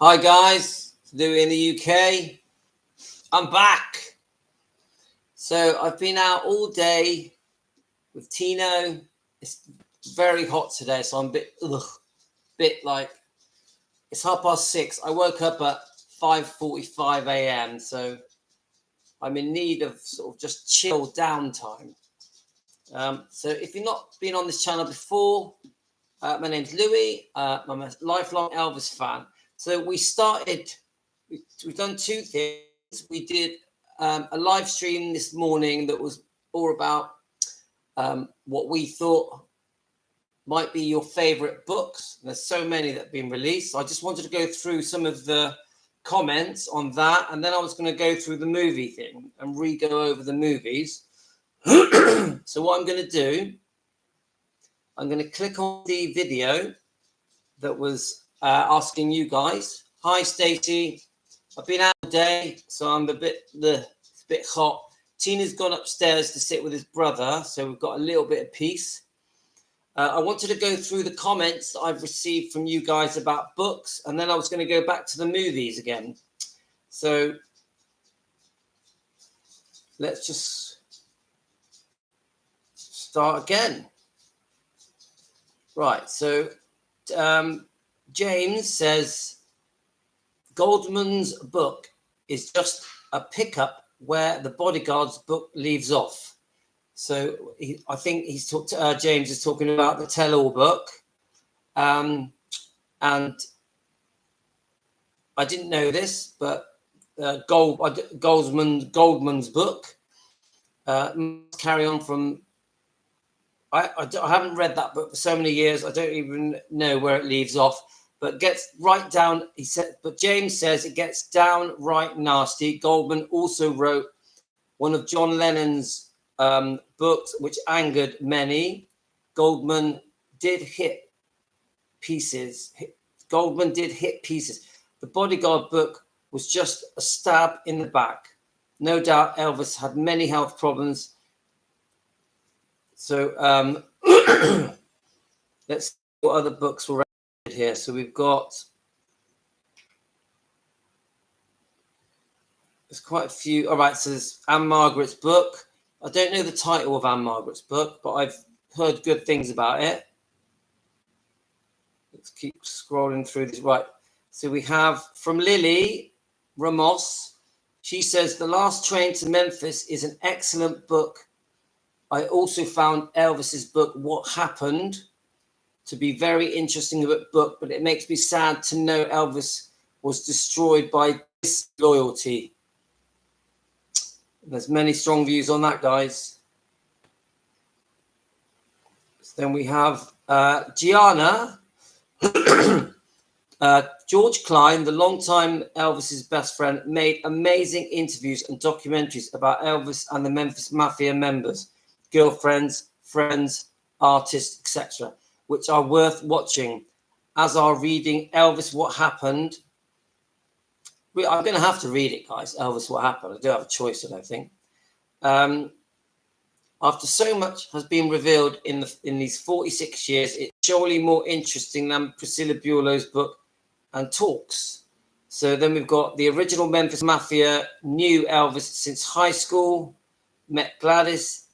Hi guys, Louis in the UK. I'm back. So I've been out all day with Tino. It's very hot today, so I'm a bit like it's 6:30. I woke up at 5:45 a.m. So I'm in need of sort of just chill downtime. So if you've not been on this channel before, my name's Louis. I'm a lifelong Elvis fan. So we've done two things. We did a live stream this morning that was all about what we thought might be your favorite books. There's so many that have been released. I just wanted to go through some of the comments on that, and then I was going to go through the movie thing and re-go over the movies. So what I'm going to do, I'm going to click on the video that was asking you guys. Hi, Stacey. I've been out all day, so I'm it's a bit hot. Tina's gone upstairs to sit with his brother, so we've got a little bit of peace. I wanted to go through the comments that I've received from you guys about books, and then I was going to go back to the movies again. So let's just start again. Right, so James says Goldman's book is just a pickup where the Bodyguard's book leaves off. So I think James is talking about the tell-all book, and I didn't know this, but Goldman's book must carry on from. I haven't read that book for so many years. I don't even know where it leaves off. But gets right down. He said, but James says it gets downright nasty. Goldman also wrote one of John Lennon's books, which angered many. Goldman did hit pieces. The Bodyguard book was just a stab in the back. No doubt Elvis had many health problems. So let's see what other books were here. So we've got, there's quite a few. All right, so there's Anne Margaret's book. I don't know the title of Anne Margaret's book, but I've heard good things about it. Let's keep scrolling through this. Right, so we have from Lily Ramos. She says The Last Train to Memphis is an excellent book. I also found Elvis's book What Happened to be very interesting book, but it makes me sad to know Elvis was destroyed by disloyalty. There's many strong views on that, guys. So then we have Gianna. George Klein, the longtime Elvis's best friend, made amazing interviews and documentaries about Elvis and the Memphis Mafia members, girlfriends, friends, artists, etc., which are worth watching, as are reading Elvis What Happened. I'm going to have to read it, guys. Elvis What Happened. I do have a choice, I don't think. After so much has been revealed in these 46 years, it's surely more interesting than Priscilla Buelow's book and talks. So then we've got the original Memphis Mafia, knew Elvis since high school, met Gladys,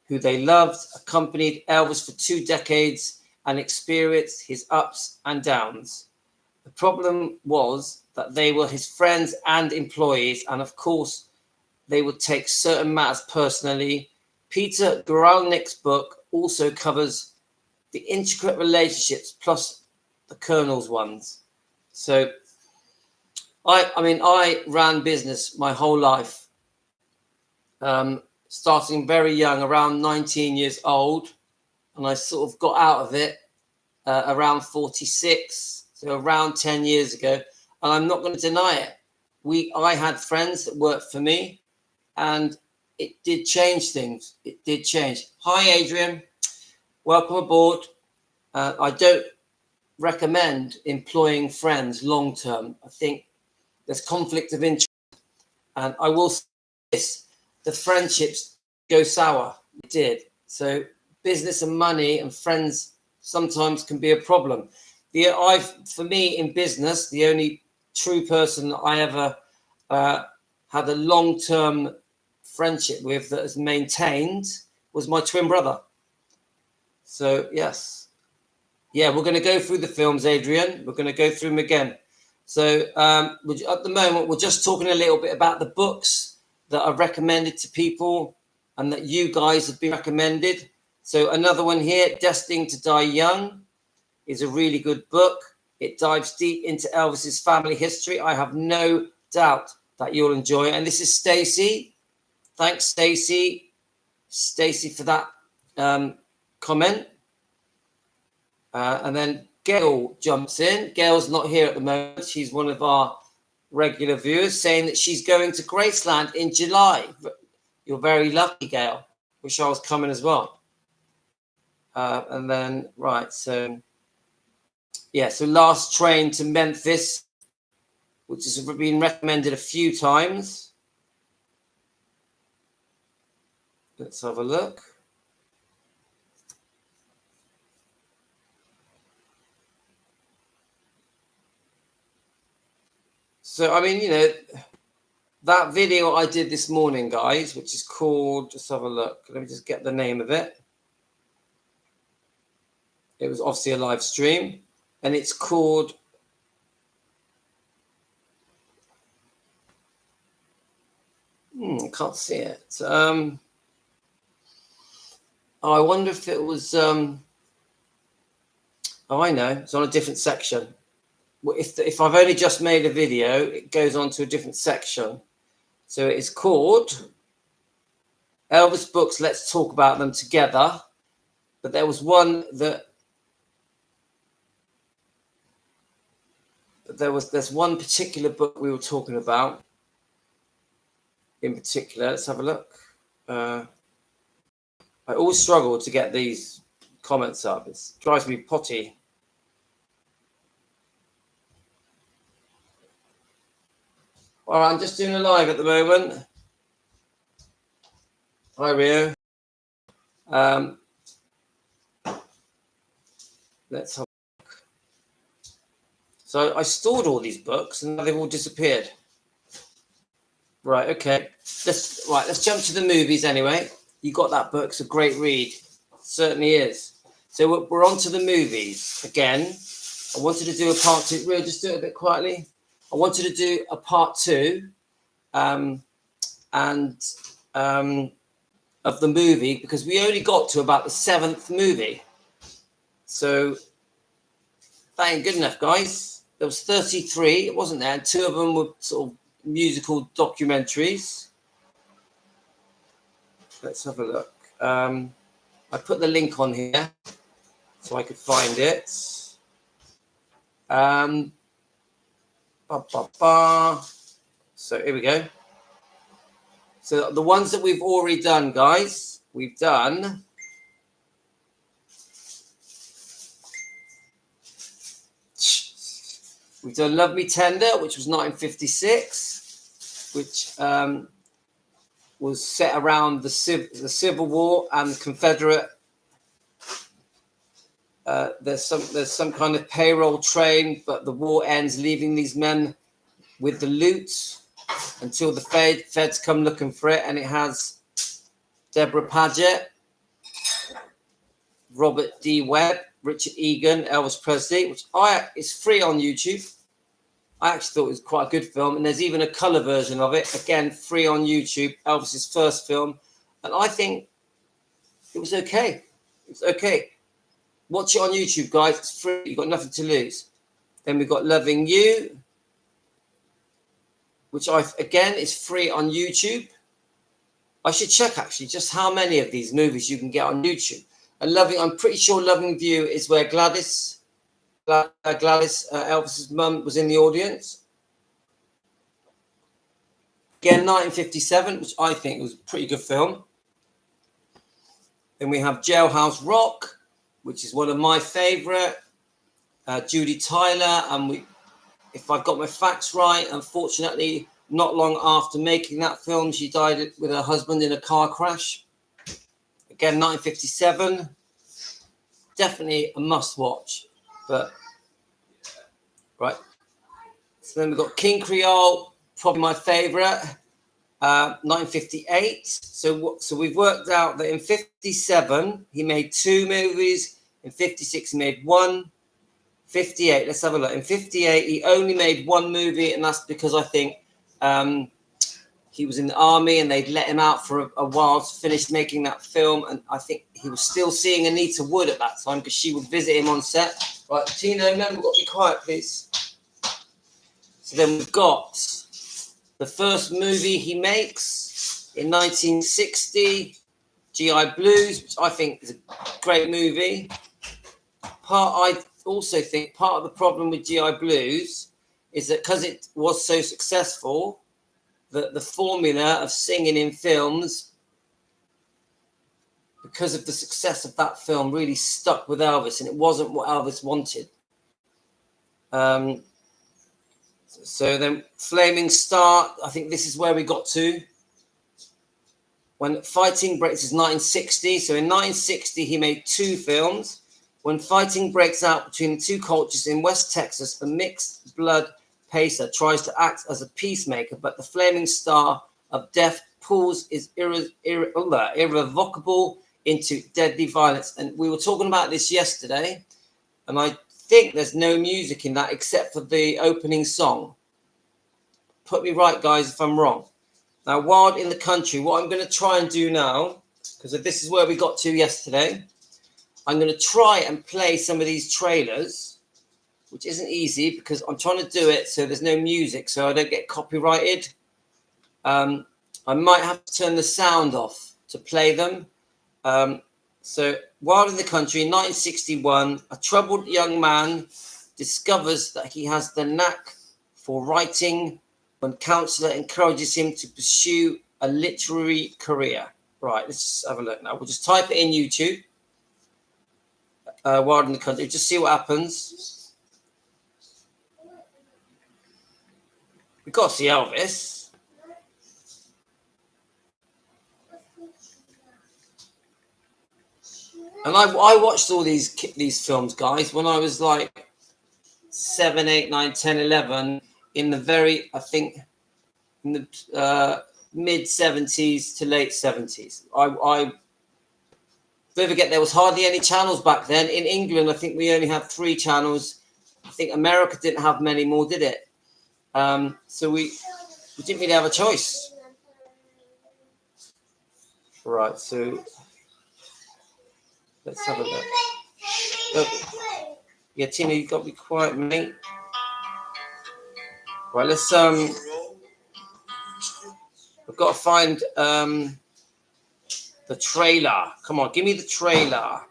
who they loved, accompanied Elvis for 2 decades and experienced his ups and downs. The problem was that they were his friends and employees, and of course, they would take certain matters personally. Peter Guralnick's book also covers the intricate relationships plus the Colonel's ones. So, I ran business my whole life. Starting very young, around 19 years old, and I sort of got out of it around 46, so around 10 years ago. And I'm not going to deny it. I had friends that worked for me, and it did change things. It did change. Hi, Adrian. Welcome aboard. I don't recommend employing friends long term. I think there's conflict of interest, and I will say this. The friendships go sour. It did. So business and money and friends sometimes can be a problem. For me in business, the only true person that I ever had a long-term friendship with that has maintained was my twin brother. So, yes. Yeah, we're going to go through the films, Adrian. We're going to go through them again. So, at the moment, we're just talking a little bit about the books that are recommended to people and that you guys have been recommended. So, another one here, Destined to Die Young, is a really good book. It dives deep into Elvis's family history. I have no doubt that you'll enjoy it. And this is Stacey. Thanks, Stacey. Stacey, for that comment. And then Gail jumps in. Gail's not here at the moment. She's one of our regular viewers, saying that she's going to Graceland in July. You're very lucky, Gail. Wish I was coming as well. And then, right, so, yeah, so Last Train to Memphis, which has been recommended a few times. Let's have a look. So, I mean, you know, that video I did this morning, guys, which is called, just have a look. Let me just get the name of it. It was obviously a live stream, and it's called I can't see it. Oh, I wonder if it was oh, I know, it's on a different section. If I've only just made a video, it goes on to a different section. So it's called Elvis Books, Let's Talk About Them Together. But there was one that there's one particular book we were talking about in particular. Let's have a look. I always struggle to get these comments up. It drives me potty. All right, I'm just doing a live at the moment. Hi, Rio. Let's have a look. So I stored all these books and now they've all disappeared. Right, okay. Let's jump to the movies anyway. You got that book, it's a great read. It certainly is. So we're on to the movies again. I wanted to do a part two. Rio, just do it a bit quietly. I wanted to do a part two of the movie because we only got to about the 7th movie. So that ain't good enough, guys. There was 33, it wasn't there, and 2 of them were sort of musical documentaries. Let's have a look. I put the link on here so I could find it. So here we go. So the ones that we've already done, guys, we've done Love Me Tender, which was 1956, which was set around the Civil War and Confederate. There's some kind of payroll train, but the war ends, leaving these men with the loot until the feds come looking for it. And it has Deborah Paget, Robert D. Webb, Richard Egan, Elvis Presley, which is free on YouTube. I actually thought it was quite a good film, and there's even a color version of it, again free on YouTube. Elvis's first film, and I think it was okay. It's okay. Watch it on YouTube, guys. It's free. You've got nothing to lose. Then we've got Loving You, which again is free on YouTube. I should check actually just how many of these movies you can get on YouTube. And I'm pretty sure Loving You is where Gladys, Elvis's mum, was in the audience. Again, 1957, which I think was a pretty good film. Then we have Jailhouse Rock, which is one of my favourite. Judy Tyler, and if I've got my facts right, unfortunately, not long after making that film, she died with her husband in a car crash. Again, 1957. Definitely a must watch. But right, So then we've got King Creole, probably my favourite, 1958. So we've worked out that in 57, he made 2 movies. In 56, he made 1. 58, let's have a look. In 58, he only made 1 movie, and that's because I think he was in the army and they'd let him out for a while to finish making that film. And I think he was still seeing Anita Wood at that time because she would visit him on set. Right, Tina, remember, we've got to be quiet, please. So then we've got the first movie he makes in 1960, GI Blues, which I think is a great movie. I also think part of the problem with GI Blues is that because it was so successful, the formula of singing in films, because of the success of that film, really stuck with Elvis, and it wasn't what Elvis wanted. So then Flaming Star, I think this is where we got to. When Fighting Breaks is 1960. So in 1960, he made 2 films. When fighting breaks out between the 2 cultures in West Texas, the mixed blood pacer tries to act as a peacemaker, but the flaming star of death pulls is irrevocable into deadly violence. And we were talking about this yesterday, and I think there's no music in that except for the opening song. Put me right, guys, if I'm wrong. Now, Wild in the Country, what I'm going to try and do now, because this is where we got to yesterday, I'm going to try and play some of these trailers, which isn't easy because I'm trying to do it so there's no music, so I don't get copyrighted. I might have to turn the sound off to play them. So, Wild in the Country, in 1961, a troubled young man discovers that he has the knack for writing when counselor encourages him to pursue a literary career. Right, let's just have a look now. We'll just type it in YouTube. Wild in the Country, just see what happens. We've got to see Elvis. And I watched all these films, guys, when I was like 7, 8, 9, 10, 11, in the very, I think, in the mid 70s to late 70s. Don't forget, there was hardly any channels back then. In England, I think we only had 3 channels. I think America didn't have many more, did it? So we didn't really have a choice. Right, so let's have a look. Yeah, Tina, you've got to be quiet, mate. Right, let's I've got to find the trailer. Come on, give me the trailer.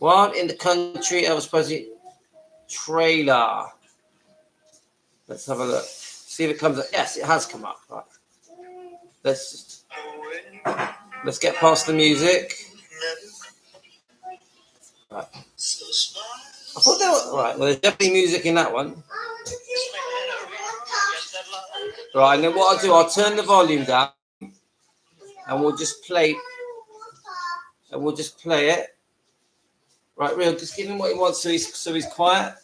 Wild in the Country, Elvis Presley trailer. Let's have a look. See if it comes up. Yes, it has come up. Right. Let's get past the music. Right. I thought there was right. Well, there's definitely music in that one. Right, and then what I'll do, I'll turn the volume down, and we'll just play. It. Right, Real, just give him what he wants so he's quiet.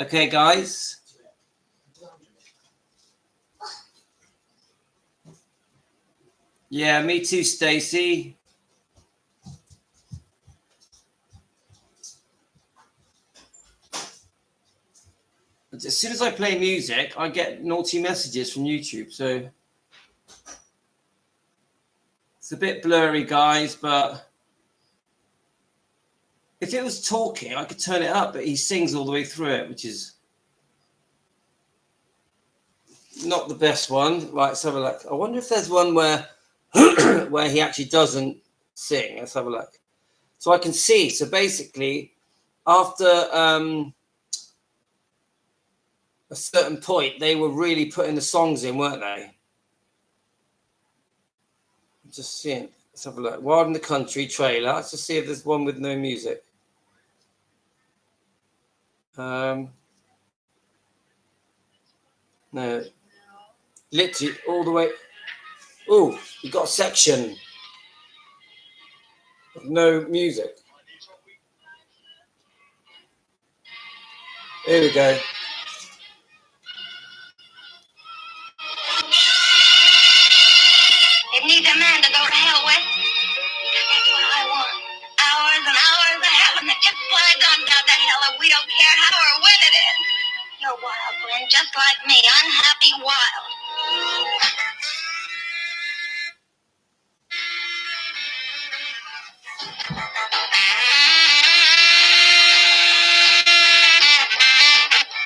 Okay, guys. Yeah, me too, Stacey. As soon as I play music, I get naughty messages from YouTube, so it's a bit blurry, guys, but if it was talking, I could turn it up, but he sings all the way through it, which is not the best one. Right, let's have a look. I wonder if there's one where where he actually doesn't sing. Let's have a look. So I can see. So basically, after a certain point, they were really putting the songs in, weren't they? Just seeing. Let's have a look. Wild in the Country trailer. Let's just see if there's one with no music. No. Literally all the way. Oh, we got a section with no music. Here we go. just like me, unhappy, wild.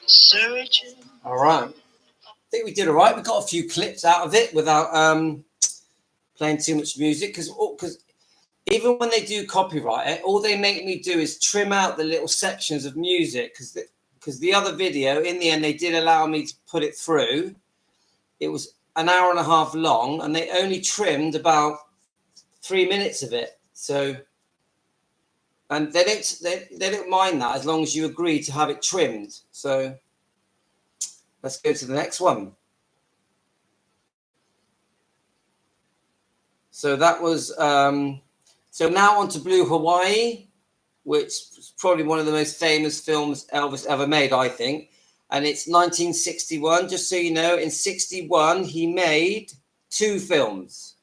Searching. All right. I think we did all right. We got a few clips out of it without playing too much music, because even when they do copyright it, all they make me do is trim out the little sections of music, because the other video, in the end, they did allow me to put it through. It was an hour and a half long, and they only trimmed about 3 minutes of it. So, and they don't mind that as long as you agree to have it trimmed. So let's go to the next one. So that was so now on to Blue Hawaii, which is probably one of the most famous films Elvis ever made, I think. And it's 1961. Just so you know, in 61, he made 2 films.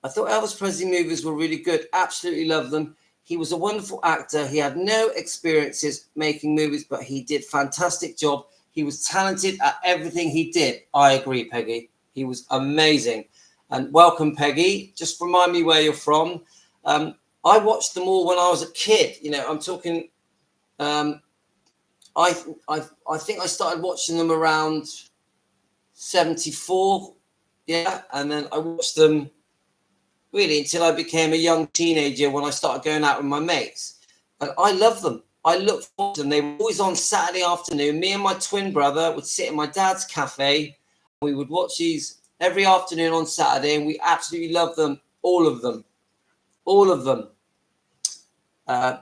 I thought Elvis Presley movies were really good. Absolutely love them. He was a wonderful actor. He had no experiences making movies, but he did a fantastic job. He was talented at everything he did. I agree, Peggy. He was amazing. And welcome, Peggy. Just remind me where you're from. I watched them all when I was a kid. You know, I'm talking. I think I started watching them around 74. Yeah, and then I watched them really until I became a young teenager when I started going out with my mates. And I love them. I look forward to them. They were always on Saturday afternoon. Me and my twin brother would sit in my dad's cafe. We would watch these every afternoon on Saturday, and we absolutely love them, all of them. All of them.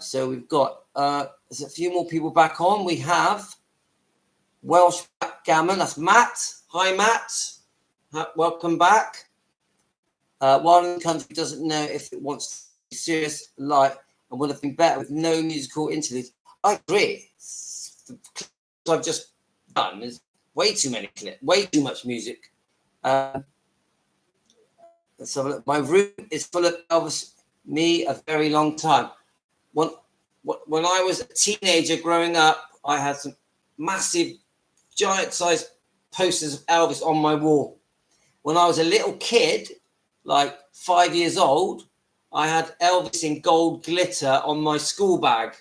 So we've got, there's a few more people back on. We have Welsh Backgammon. That's Matt. Hi, Matt. Welcome back. While the country doesn't know if it wants to be serious, light, and would have been better with no musical interludes. I agree. The clips I've just done is way too many clips, way too much music. Let's have a look. My room is full of Elvis. Me, a very long time. When I was a teenager growing up, I had some massive, giant-sized posters of Elvis on my wall. When I was a little kid, like 5 years old, I had Elvis in gold glitter on my school bag.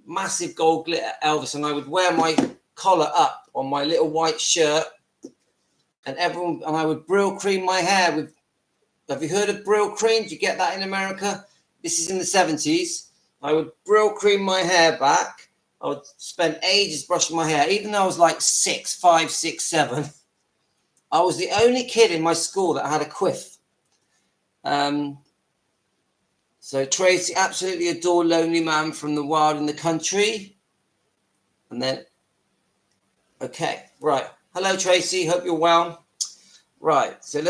Massive gold glitter Elvis, and I would wear my collar up on my little white shirt, and I would Brill cream my hair with. Have you heard of Brill cream? Do you get that in America? This is in the 70s. I would Brill cream my hair back. I would spend ages brushing my hair, even though I was like 5, 6, 7. I was the only kid in my school that had a quiff. So Tracy absolutely adore Lonely Man from the Wild in the Country. And then, okay, right. Hello, Tracy. Hope you're well. Right. So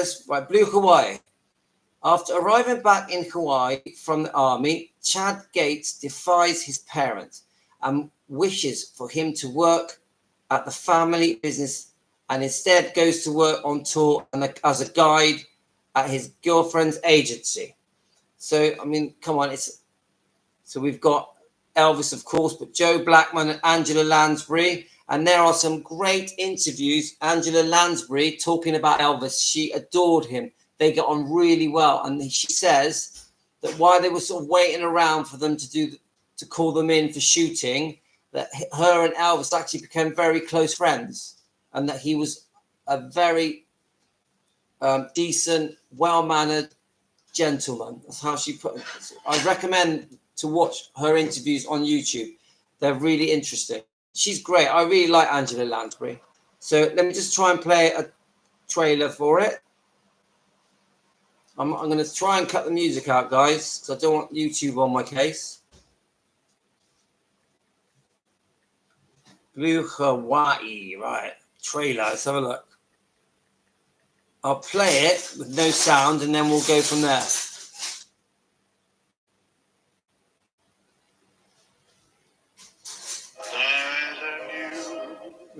Blue Hawaii. After arriving back in Hawaii from the army, Chad Gates defies his parents and wishes for him to work at the family business, and instead goes to work on tour and as a guide at his girlfriend's agency. So, I mean, come on. So we've got Elvis, of course, but Joe Blackman and Angela Lansbury. And there are some great interviews. Angela Lansbury talking about Elvis. She adored him. They got on really well. And she says that while they were sort of waiting around for them to call them in for shooting, that her and Elvis actually became very close friends, and that he was a very decent, well-mannered gentleman. That's how she put it. I recommend to watch her interviews on YouTube. They're really interesting. She's great. I really like Angela Lansbury. So let me just try and play a trailer for it. I'm going to try and cut the music out, guys, because I don't want YouTube on my case. Blue Hawaii, right. Trailer. Let's have a look. I'll play it with no sound, and then we'll go from there.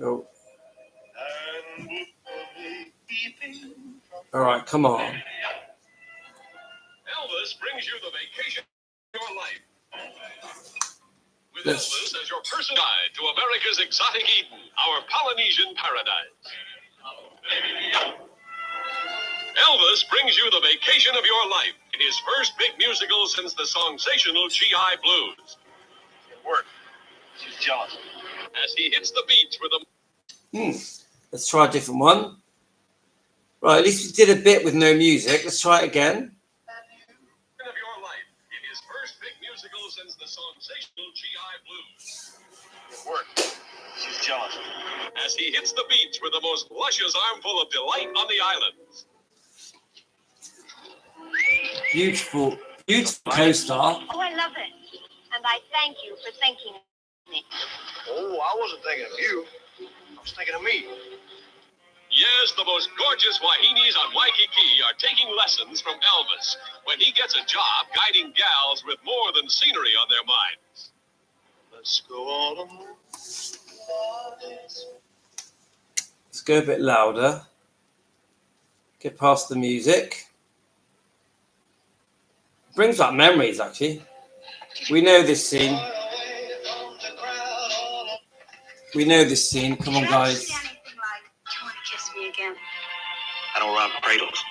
Oh. All right, come on. Elvis brings you the vacation of your life. With Elvis as your personal guide to America's exotic Eden, our Polynesian paradise. Elvis brings you the vacation of your life in his first big musical since the sensational GI Blues. It worked. She's jealous. As he hits the beats with a... Let's try a different one. Right, at least we did a bit with no music. Let's try it again. ...of your life in his first big musical since the sensational GI Blues. It worked. She's jealous. As he hits the beats with the most luscious armful of delight on the islands. Beautiful, beautiful co-star. Oh, I love it. And I thank you for thinking of me. Oh, I wasn't thinking of you. I was thinking of me. Yes, the most gorgeous Wahinis on Waikiki are taking lessons from Elvis when he gets a job guiding gals with more than scenery on their minds. Let's go on. Let's go a bit louder. Get past the music. Brings back memories, actually. We know this scene. We know this scene. Come on, guys. Do you want to kiss me again? I don't rob cradles.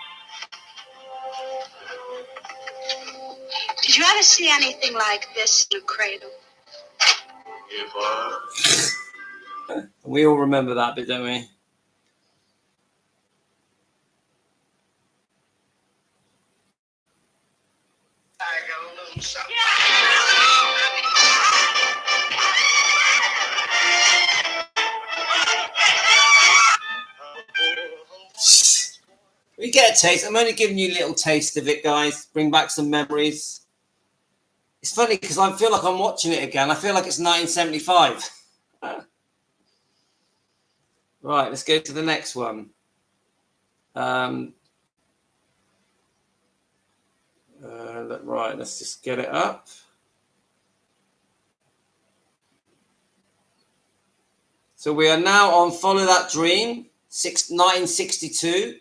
Did you ever see anything like this in a cradle? If We all remember that bit, don't we? I got a little something. We get a taste. I'm only giving you a little taste of it, guys. Bring back some memories. It's funny because I feel like I'm watching it again. I feel like it's 1975. Right, let's go to the next one. Right, let's just get it up. So we are now on Follow That Dream, 1962.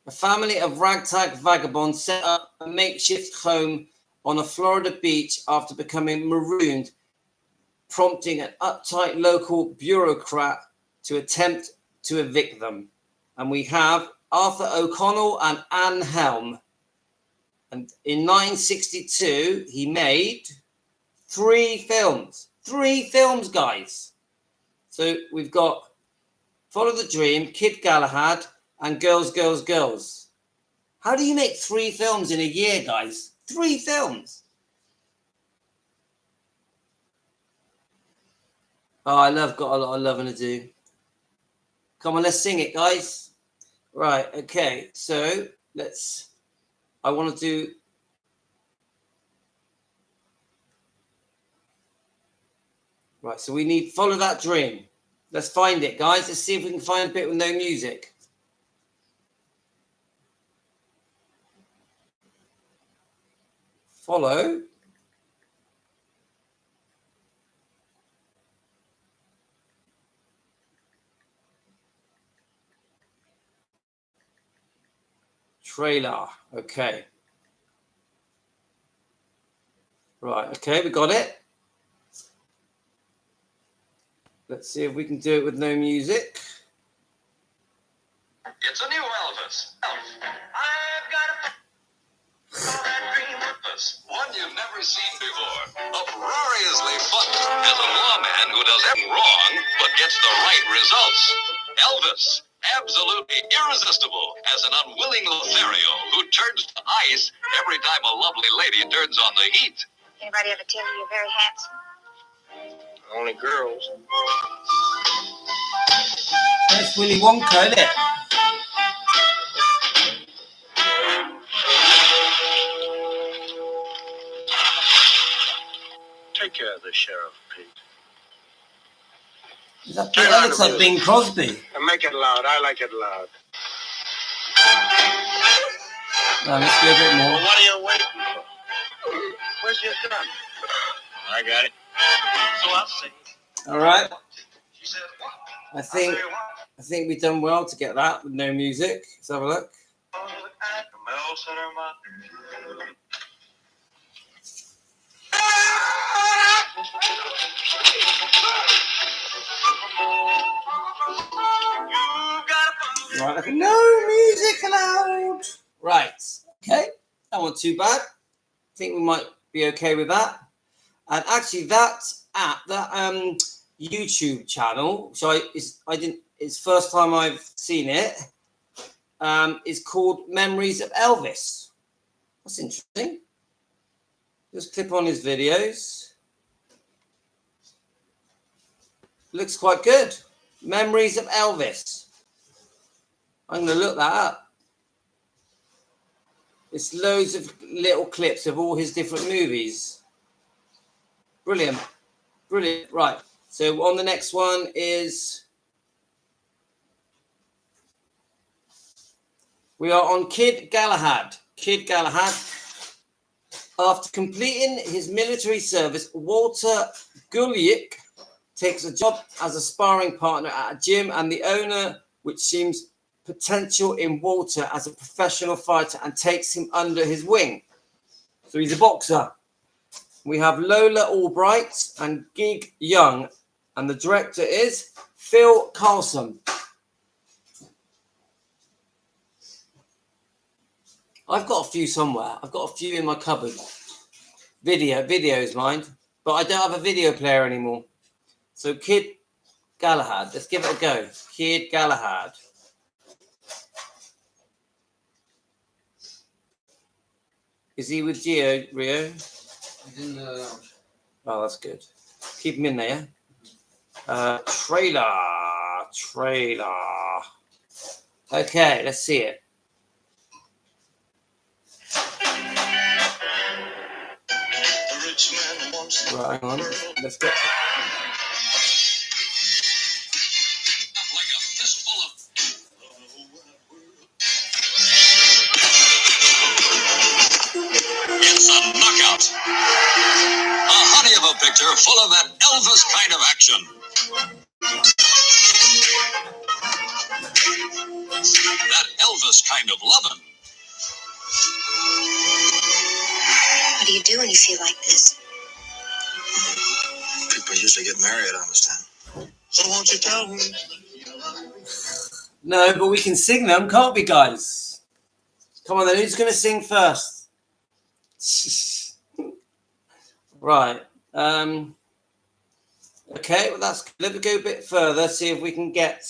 A family of ragtag vagabonds set up a makeshift home on a Florida beach after becoming marooned, prompting an uptight local bureaucrat to attempt to evict them. And we have Arthur O'Connell and Anne Helm. And in 1962, he made 3 films. 3 films, guys. So we've got Follow the Dream, Kid Galahad, and Girls, Girls, Girls. How do you make 3 films in a year, guys? 3 films. Oh, got a lot of loving to do. Come on, let's sing it, guys. Right, okay. So I want to do. Right, so we need Follow That Dream. Let's find it, guys. Let's see if we can find a bit with no music. Follow. Trailer. Okay. Right, okay, we got it. Let's see if we can do it with no music. It's a new Elvis. I've got that dream Elvis, one you've never seen before. Uproariously fun as a lawman who does everything wrong but gets the right results. Elvis, absolutely irresistible as an unwilling Lothario who turns to ice every time a lovely lady turns on the heat. Anybody ever tell you you're very handsome? Only girls. That's Willy Wonka, isn't it? Take care of the sheriff, Pete. That looks like Bing Crosby. And make it loud. I like it loud. No, let's do a bit more. Well, what are you waiting for? Where's your gun? I got it. So I'll see. All right. She said, what? I think we've done well to get that with no music. Let's have a look. Right, okay. No music allowed. Right, okay. That wasn't too bad. I think we might be okay with that. And actually, that app, that YouTube channel, so it's first time I've seen it. Is called Memories of Elvis. That's interesting. Just click on his videos. Looks quite good. Memories of Elvis. I'm going to look that up. It's loads of little clips of all his different movies. Brilliant. Brilliant. Right. So on the next one is... we are on Kid Galahad. Kid Galahad. After completing his military service, Walter Gulick takes a job as a sparring partner at a gym, and the owner, which seems potential in Walter as a professional fighter, and takes him under his wing. So he's a boxer. We have Lola Albright and Gig Young, and the director is Phil Carlson. I've got a few somewhere. I've got a few in my cupboard. Videos, mind. But I don't have a video player anymore. So Kid Galahad. Let's give it a go. Kid Galahad. Is he with Gio, Rio? He's in the lounge. Oh, that's good. Keep him in there, yeah? Trailer. Okay, let's see it. Right, hang on. Let's get it. Like a fistful of... It's a knockout. A honey of a picture full of that Elvis kind of action. That Elvis kind of lovin'. What do you do when you feel like this? People usually get married, I understand. So won't you tell me? No, but we can sing them, can't we, guys? Come on then, who's going to sing first? Right. Okay, well, that's good. Let me go a bit further, see if we can get...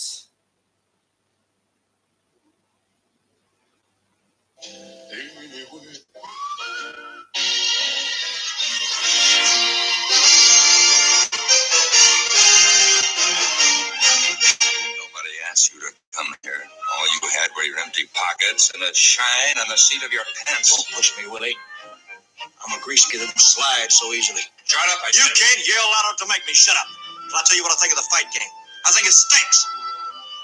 Nobody asked you to come here. All you had were your empty pockets and a shine on the seat of your pants. Don't push me, Willie. I'm a grease kid that don't slide so easily. Shut up, I You said. can't yell loud enough to make me shut up. So I'll tell you what I think of the fight game. I think it stinks.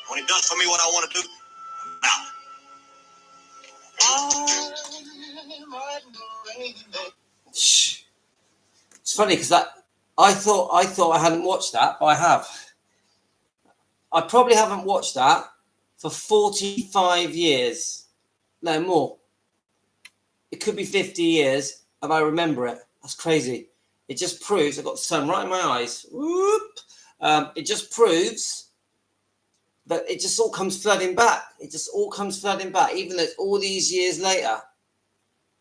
When it does for me what I want to do, I'm out. Shh. It's funny because I thought I hadn't watched that, but I have. I probably haven't watched that for 45 years. No more. It could be 50 years, and I remember it. That's crazy. It just proves, I've got the sun right in my eyes. Whoop. It just proves that it just all comes flooding back. It just all comes flooding back, even though it's all these years later.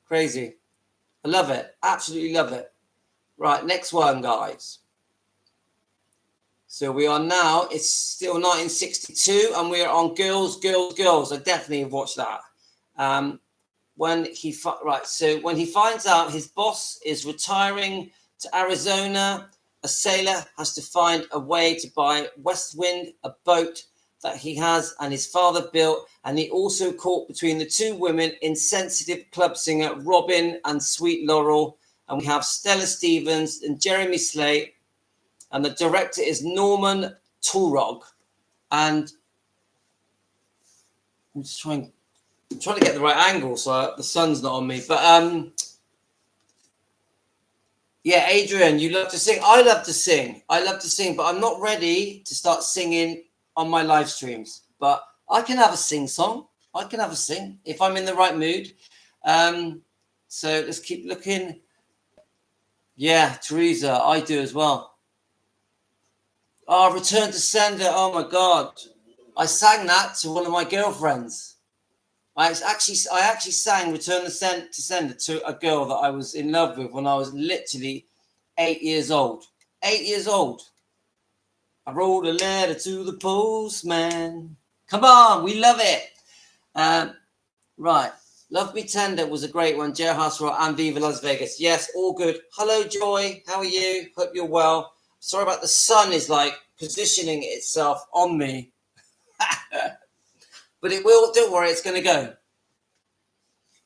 Crazy. I love it. Absolutely love it. Right, next one, guys. So we are now, it's still 1962, and we are on Girls, Girls, Girls. I definitely have watched that. When he finds out his boss is retiring to Arizona, a sailor has to find a way to buy Westwind, a boat that he has and his father built, and he also caught between the two women, insensitive club singer Robin and Sweet Laurel, and we have Stella Stevens and Jeremy Slate, and the director is Norman Tulrog. And I'm just trying to get the right angle so the sun's not on me. But yeah, Adrian, you love to sing. I love to sing. But I'm not ready to start singing on my live streams. But I can have a sing song. I can have a sing if I'm in the right mood. So let's keep looking. Yeah, Teresa, I do as well. Oh, Return to Sender. Oh my God. I sang that to one of my girlfriends. I actually sang Return to Sender to a girl that I was in love with when I was literally 8 years old. 8 years old. I wrote a letter to the postman. Come on, we love it. Right. Love Me Tender was a great one. Jailhouse Rock and Viva Las Vegas. Yes, all good. Hello, Joy. How are you? Hope you're well. Sorry about the sun is like positioning itself on me. But it will. Don't worry, it's going to go.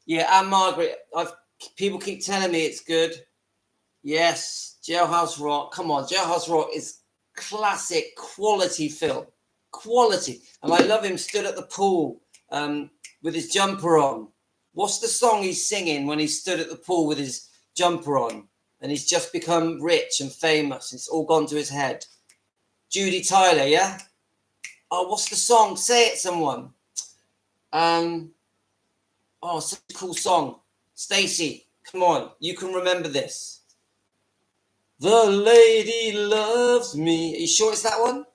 Yeah, and Margaret. People keep telling me it's good. Yes, Jailhouse Rock. Come on, Jailhouse Rock is classic quality film. Quality. And I love him stood at the pool with his jumper on. What's the song he's singing when he stood at the pool with his jumper on and he's just become rich and famous? It's all gone to his head. Judy Tyler, yeah? Oh, what's the song? Say it, someone. Oh, such a cool song. Stacey, come on. You can remember this. The lady loves me. Are you sure it's that one?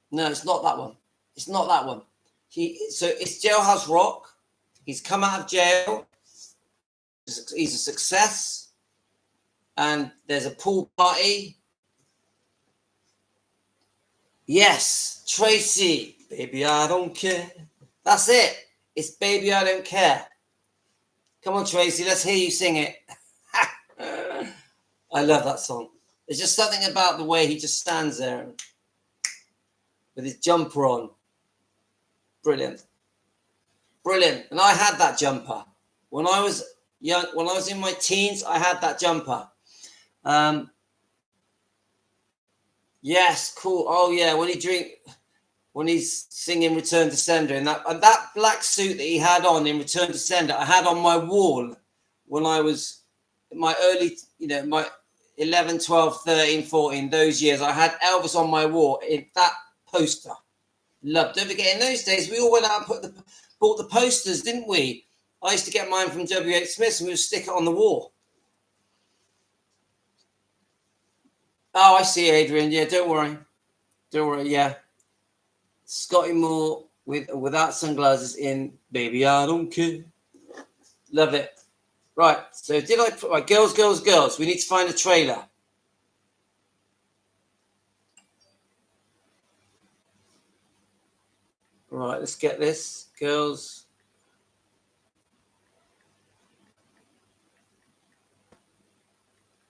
No, it's not that one. It's not that one. So it's Jailhouse Rock. He's come out of jail. He's a success. And there's a pool party. Yes, Tracy. Baby, I don't care. That's it. It's Baby, I Don't Care. Come on, Tracy. Let's hear you sing it. I love that song. There's just something about the way he just stands there with his jumper on. Brilliant. Brilliant. And I had that jumper. When I was young, when I was in my teens, I had that jumper. Yes, cool. Oh yeah, when he's singing Return to Sender and that black suit that he had on in Return to Sender, I had on my wall when I was my early, my 11, 12, 13, 14, those years. I had Elvis on my wall in that poster. Loved. Don't forget, in those days, we all went out and bought the posters, didn't we? I used to get mine from W.H. Smith's and we would stick it on the wall. Oh, I see, Adrian. Yeah, don't worry. Don't worry, yeah. Scotty Moore without sunglasses in Baby, I Don't Care. Love it. Right, so right, girls, girls, girls. We need to find a trailer. Right, let's get this. Girls.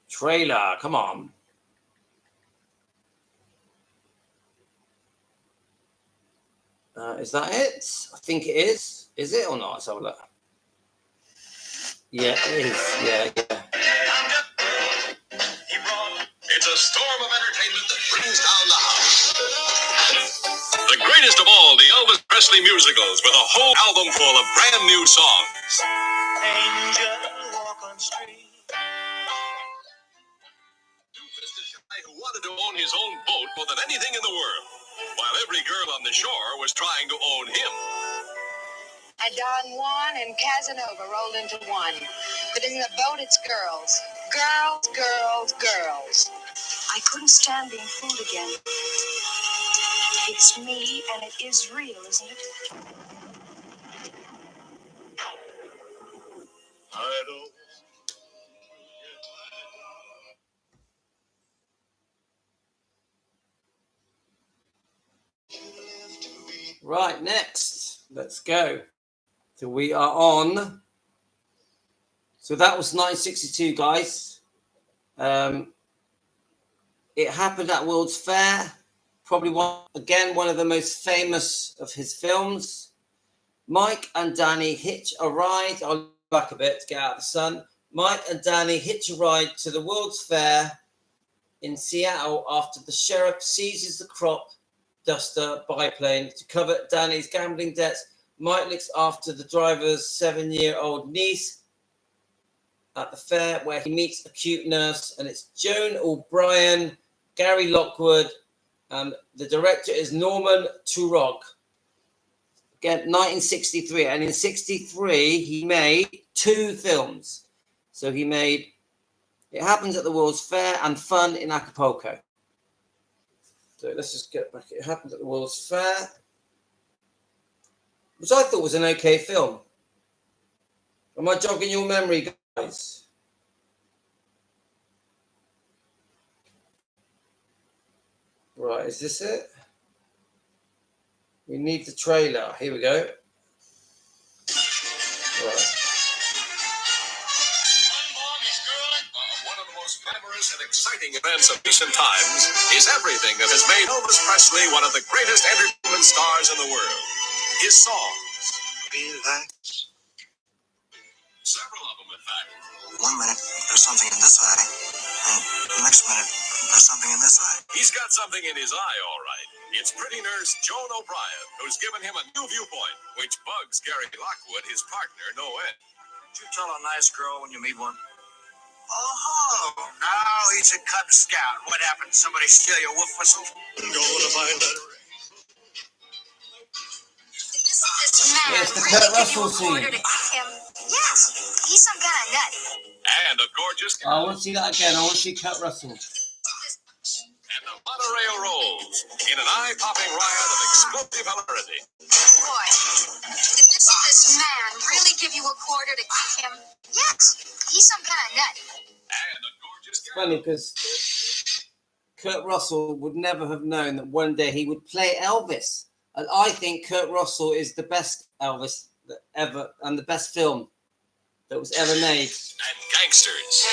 Trailer, come on. Is that it? I think it is. Is it or not? Let's have a look. Yeah, it is. Yeah. It's a storm of entertainment that brings down the house. The greatest of all the Elvis Presley musicals with a whole album full of brand new songs. Angel walk on street. Two-fisted guy who wanted to own his own boat more than anything in the world, while every girl on the shore was trying to own him. Don Juan and Casanova rolled into one. But in the boat, it's girls. Girls, girls, girls. I couldn't stand being fooled again. It's me, and it is real, isn't it? I don't. Right, next. Let's go. So we are on. So that was 1962, guys. It happened at World's Fair. Probably one of the most famous of his films. Mike and Danny hitch a ride. I'll look back a bit to get out of the sun. Mike and Danny hitch a ride to the World's Fair in Seattle after the sheriff seizes the crop duster biplane to cover Danny's gambling debts. Mike looks after the driver's 7-year-old niece at the fair, where he meets a cute nurse, and it's Joan O'Brien, Gary Lockwood, and the director is Norman Turok. Again, 1963, and in 63 he made 2 films. So he made It happens at the World's Fair and Fun in Acapulco. So let's just get back. It happens at the World's Fair, which I thought was an okay film. Am I jogging your memory, guys? Right, is this it? We need the trailer. Here we go. Right. One of the most glamorous and exciting events of recent times is everything that has made Elvis Presley one of the greatest entertainment stars in the world. His songs. Relax. Several of them, in fact. 1 minute, there's something in this eye. And the next minute, there's something in this eye. He's got something in his eye, all right. It's pretty nurse Joan O'Brien, who's given him a new viewpoint, which bugs Gary Lockwood, his partner, no end. Did you tell a nice girl when you meet one? Oh, now he's a Cub Scout. What happened? Somebody steal your wolf whistle? Going to my letter. This man Yes, the really Kurt give you Russell a quarter scene. to kick him? Yes, he's some kind of nut. And a gorgeous I want to see that again. I want to see Kurt Russell. and the monorail rolls in an eye-popping riot of explosive hilarity. Boy, did this man really give you a quarter to kick him? Yes, he's some kind of nut. And a gorgeous Funny because Kurt Russell would never have known that one day he would play Elvis. And I think Kurt Russell is the best Elvis that ever, and the best film that was ever made. and gangsters.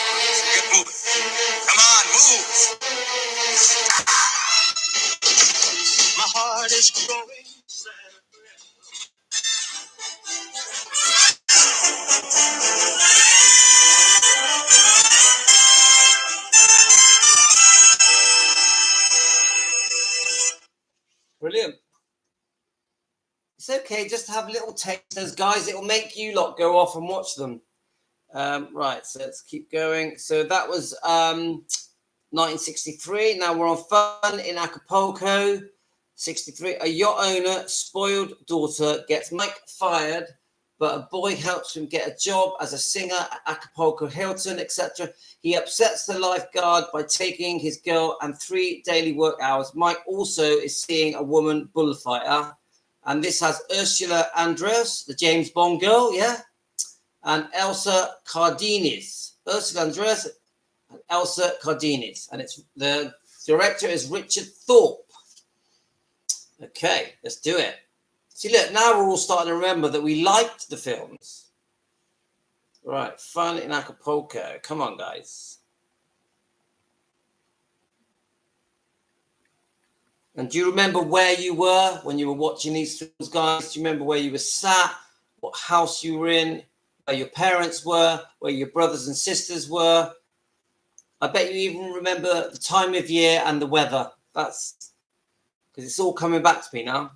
Get moving. Come on, move. My heart is growing sad. Brilliant. It's okay just to have little tasters, guys. It will make you lot go off and watch them. Right, so let's keep going. So that was 1963. Now we're on Fun in Acapulco. 63. A yacht owner, spoiled daughter, gets Mike fired, but a boy helps him get a job as a singer at Acapulco Hilton, etc. He upsets the lifeguard by taking his girl and 3 daily work hours. Mike also is seeing a woman bullfighter. And this has Ursula Andress, the James Bond girl, yeah? And Elsa Cardenas. Ursula Andress and Elsa Cardenas. And it's the director is Richard Thorpe. Okay, let's do it. See, look, now we're all starting to remember that we liked the films. Right, Fun in Acapulco. Come on, guys. And do you remember where you were when you were watching these films, guys? Do you remember where you were sat, what house you were in, where your parents were, where your brothers and sisters were? I bet you even remember the time of year and the weather. That's because it's all coming back to me now.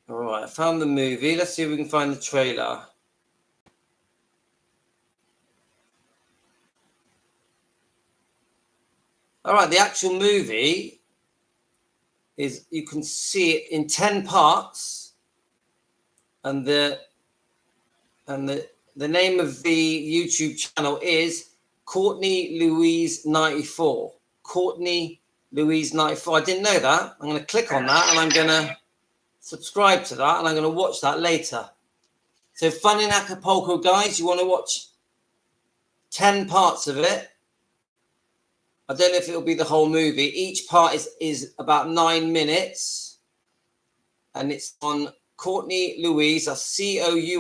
All right, I found the movie. Let's see if we can find the trailer. All right, the actual movie is, you can see it in 10 parts, and the name of the YouTube channel is Courtney Louise 94. Courtney Louise 94. I didn't know that. I'm going to click on that and I'm going to subscribe to that and I'm going to watch that later. So Fun in Acapulco, guys, you want to watch 10 parts of it. I don't know if it'll be the whole movie. Each part is about 9 minutes. And it's on Courtney Louise. That's Courtney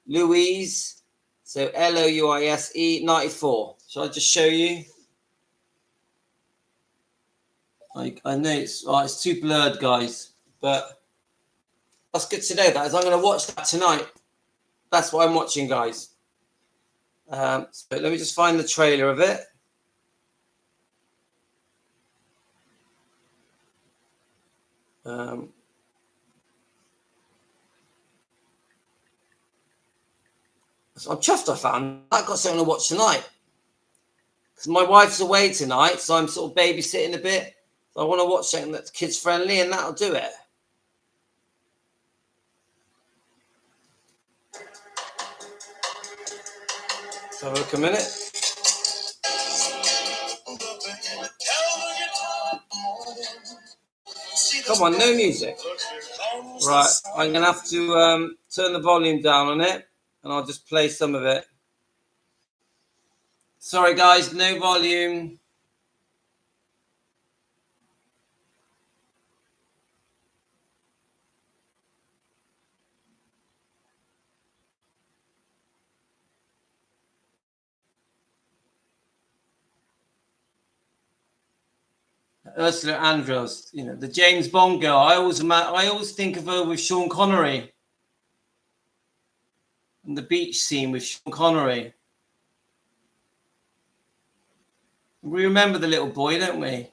Louise. So Louise 94. Shall I just show you? I know it's too blurred, guys. But that's good to know that. As I'm going to watch that tonight. That's what I'm watching, guys. So let me just find the trailer of it. So I'm chuffed I found. I've got something to watch tonight. Because my wife's away tonight, so I'm sort of babysitting a bit. So I want to watch something that's kids friendly, and that'll do it. So look a minute. Come on, no music. Right, I'm gonna have to turn the volume down on it, and I'll just play some of it. Sorry, guys, no volume. Ursula Andress, you know, the James Bond girl. I always think of her with Sean Connery. And the beach scene with Sean Connery. We remember the little boy, don't we?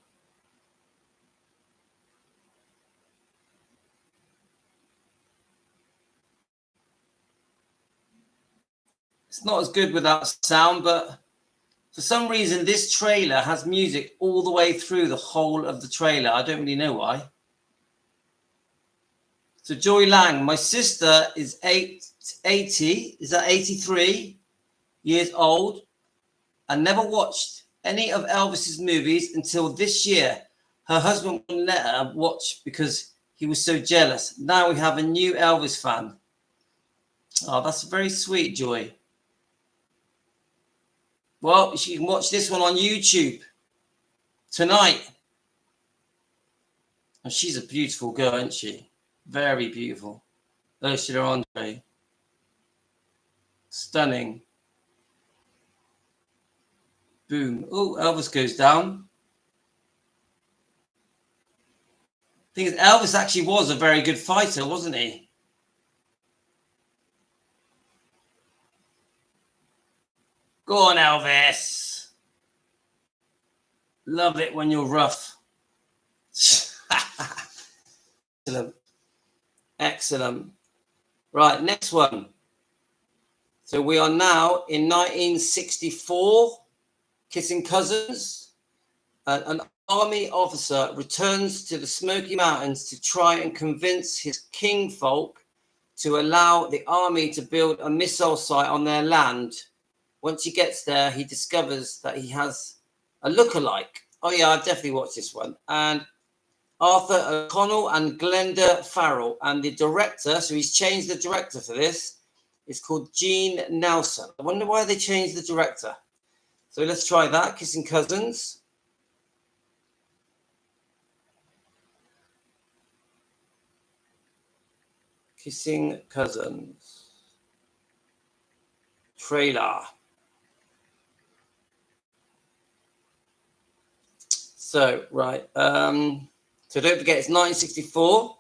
It's not as good without sound, but for some reason, this trailer has music all the way through the whole of the trailer. I don't really know why. So Joy Lang, my sister is 80, is that 83 years old, and never watched any of Elvis's movies until this year. Her husband wouldn't let her watch because he was so jealous. Now we have a new Elvis fan. Oh, that's very sweet, Joy. Well, you can watch this one on YouTube tonight. And she's a beautiful girl, isn't she? Very beautiful. Ursula Andre. Stunning. Boom. Oh, Elvis goes down. Thing is, Elvis actually was a very good fighter, wasn't he? Go on, Elvis. Love it when you're rough. Excellent. Excellent. Right, next one. So we are now in 1964, Kissing Cousins. An army officer returns to the Smoky Mountains to try and convince his kinfolk to allow the army to build a missile site on their land. Once he gets there, he discovers that he has a lookalike. Oh yeah, I've definitely watched this one. And Arthur O'Connell and Glenda Farrell. And the director, so he's changed the director for this, is called Gene Nelson. I wonder why they changed the director. So let's try that, Kissing Cousins. Kissing Cousins. Trailer. So, right. So don't forget, it's 1964.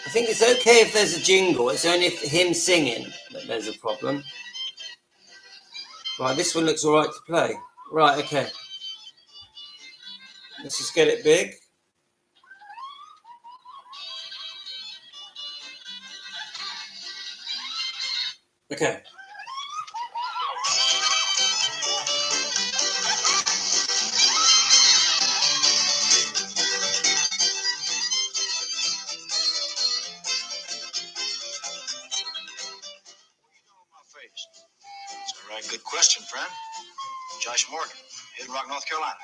I think it's okay if there's a jingle. It's only if him singing that there's a problem. Right, this one looks all right to play. Right, okay. Let's just get it big. Okay. That's a right good question, friend. Josh Morgan, Hidden Rock, North Carolina.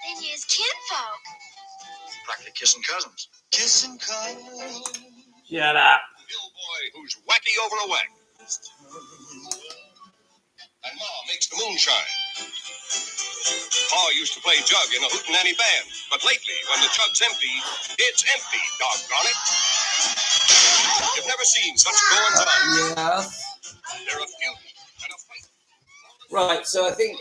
Then you's kinfolk. Practically kissing cousins. Kissing cousins. Shut up. Boy who's wacky over a whack. And Ma makes the moonshine. Pa used to play jug in a hootenanny band, but lately, when the jug's empty, it's empty, doggone it. You've never seen such goings on. Yes. They're a feud and a fight. Right, so I think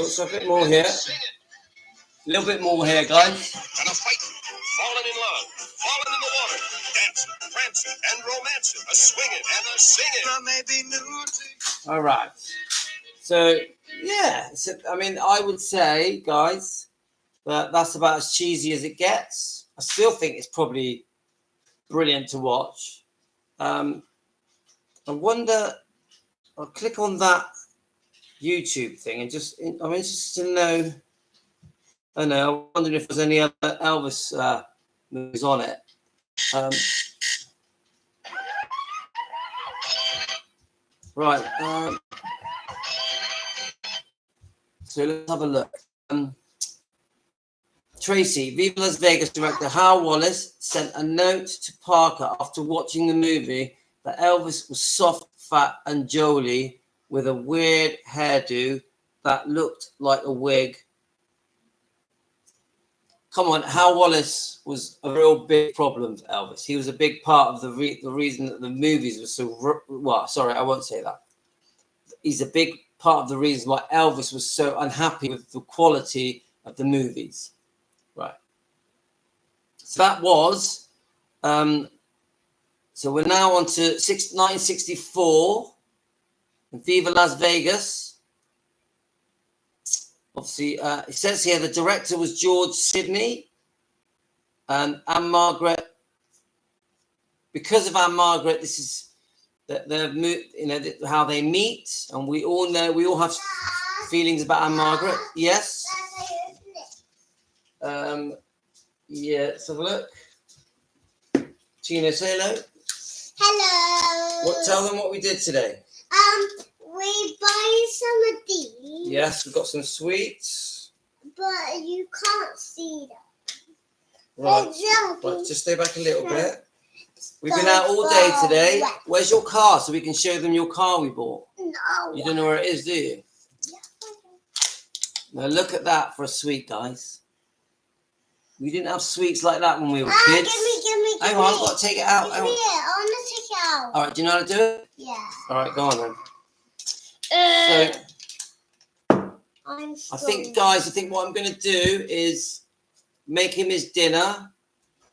so a bit more here. A little bit more here, guys. And a fight, falling in love, falling in the water, dancing, prancing, and romancing, a swinging and a singing. All right. So, yeah. So, I mean, I would say, guys, that that's about as cheesy as it gets. I still think it's probably brilliant to watch. I wonder I'll click on that YouTube thing and just, I'm interested to know. I know, I'm wondering if there's any other Elvis movies on it. Right. So let's have a look. Tracy, Viva Las Vegas director Hal Wallace sent a note to Parker after watching the movie that Elvis was soft, fat, and jolly with a weird hairdo that looked like a wig. Come on, Hal Wallace was a real big problem for Elvis. He was a big part of the reason that the movies were so... Well, sorry, I won't say that. He's a big part of the reason why Elvis was so unhappy with the quality of the movies. Right. So that was... so we're now on to 1964. Viva Las Vegas. Obviously, it says here the director was George Sidney and Anne Margaret. Because of Anne Margaret, this is how they meet, and we all know, we all have feelings about Anne Margaret. Yes. Yeah. Let's have a look. Tina, say hello. Hello. Tell them what we did today. We buy some of these. Yes, we've got some sweets. But you can't see them. Right. Right, just stay back a little bit. We've been out all day today. Where's your car so we can show them your car we bought? No. You don't know where it is, do you? Now look at that for a sweet, guys. We didn't have sweets like that when we were kids. Give me. Hang on, I've got to take it out. Give me it. I want to take it out. All right, do you know how to do it? Yeah. All right, go on then. I think what I'm going to do is make him his dinner.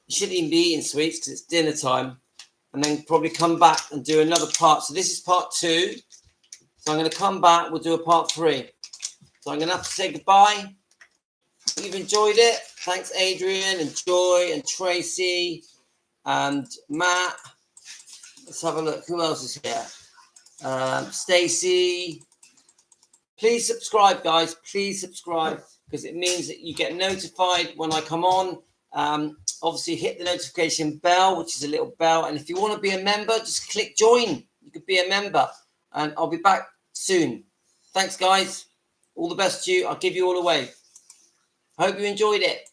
He shouldn't even be eating sweets because it's dinner time. And then probably come back and do another part. So this is part 2. So I'm going to come back. We'll do a part 3. So I'm going to have to say goodbye. You've enjoyed it. Thanks, Adrian and Joy and Tracy and Matt. Let's have a look. Who else is here? Stacy. Please subscribe, guys. Please subscribe because it means that you get notified when I come on. Obviously, hit the notification bell, which is a little bell. And if you want to be a member, just click join. You could be a member. And I'll be back soon. Thanks, guys. All the best to you. I'll give you all away. I hope you enjoyed it.